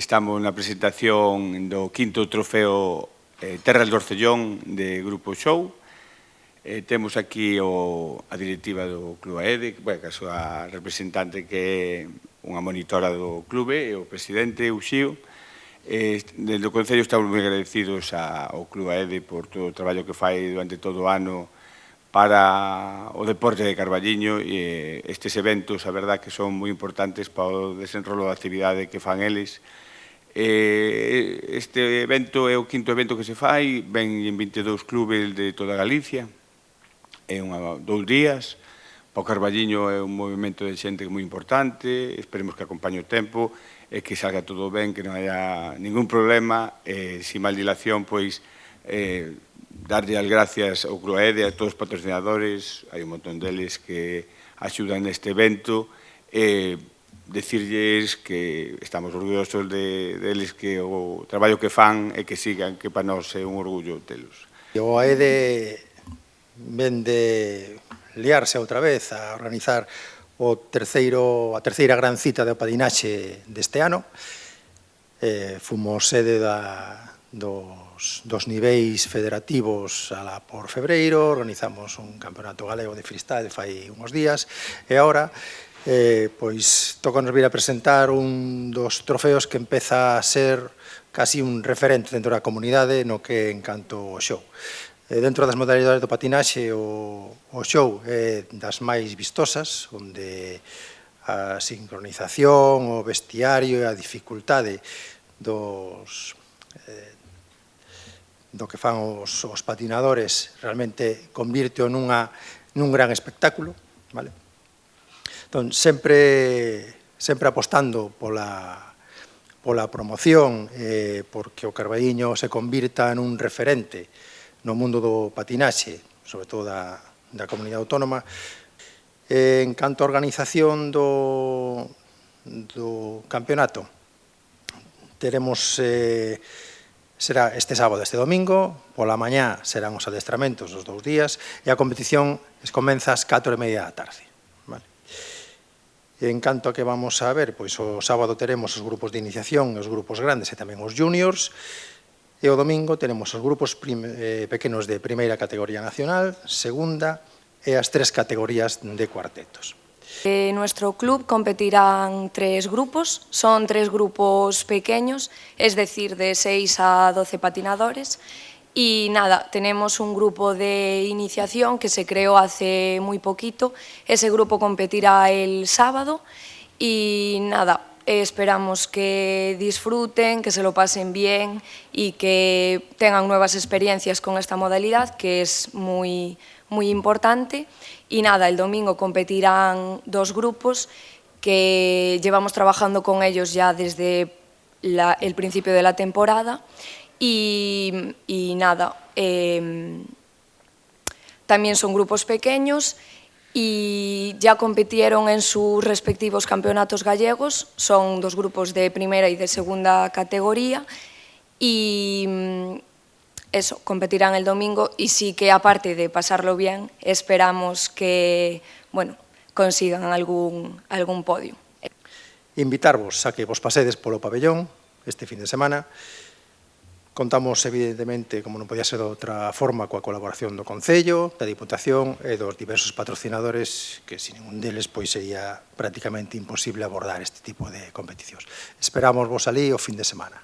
Estamos na presentación do quinto trofeo Terras do Orcellón de Grupo Show. Temos aquí a directiva do Club AEDE, que a súa representante que é unha monitora do clube, e o presidente, Uxío. Desde o Concello estamos moi agradecidos ao Club AEDE por todo o traballo que fai durante todo o ano para o deporte de Carballiño, e estes eventos, a verdad, que son moi importantes para o desenrolo da actividade que fan eles. Este evento é o quinto evento que se fai, ven en 22 clubes de toda Galicia, é 2 días. Para o Carballiño é un movimento de xente moi importante, esperemos que acompañe o tempo e que salga todo ben, que non haya ningún problema. Sin mal dilación, pois, darlle as gracias ao Club AEDE, a todos os patrocinadores, hai un montón deles que axudan neste evento, decirlles que estamos orgullosos deles, que o traballo que fan e que sigan, que para nós é un orgullo telos. O AEDE ven de liarse outra vez a organizar a terceira gran cita de patinaxe deste ano. Fomos sede dos niveis federativos alá por febreiro, organizamos un campeonato galego de freestyle fai uns días, e agora pois toca-nos vir a presentar un dos trofeos que empeza a ser casi un referente dentro da comunidade no que en canto ao show. Dentro das modalidades do patinaxe, o show é das máis vistosas, onde a sincronización, o vestiario e a dificultade do que fan os patinadores realmente convirte nun gran espectáculo, vale? Entón, sempre apostando pola promoción, porque o Carballiño se convirta nun referente no mundo do patinaxe, sobre todo da comunidade autónoma. En canto a organización do campeonato, teremos, será este sábado, este domingo, pola mañá serán os adestramentos os 2 días, e a competición comeza ás 4:30 da tarde. En canto a que vamos a ver, pois o sábado teremos os grupos de iniciación, os grupos grandes e tamén os juniors, e o domingo teremos os grupos pequenos de primeira categoría nacional, segunda e as 3 categorías de cuartetos. En nuestro club competirán 3 grupos, son 3 grupos pequeños, es decir, de 6 a 12 patinadores. Y nada, tenemos un grupo de iniciación que se creó hace muy poquito. Ese grupo competirá el sábado y nada, esperamos que disfruten, que se lo pasen bien y que tengan nuevas experiencias con esta modalidad, que es muy importante. Y nada, el domingo competirán 2 grupos que llevamos trabajando con ellos ya desde el principio de la temporada. Y nada, también son grupos pequeños y ya compitieron en sus respectivos campeonatos gallegos, son 2 grupos de primera y de segunda categoría y eso, competirán el domingo y sí que aparte de pasarlo bien, esperamos que, bueno, consigan algún podio. Invitarvos a que vos pasedes polo pabellón este fin de semana. Contamos, evidentemente, como non podía ser de outra forma, coa colaboración do Concello, da Diputación e dos diversos patrocinadores que, sin ningún deles, pois sería prácticamente imposible abordar este tipo de competicións. Esperamos vos alí o fin de semana.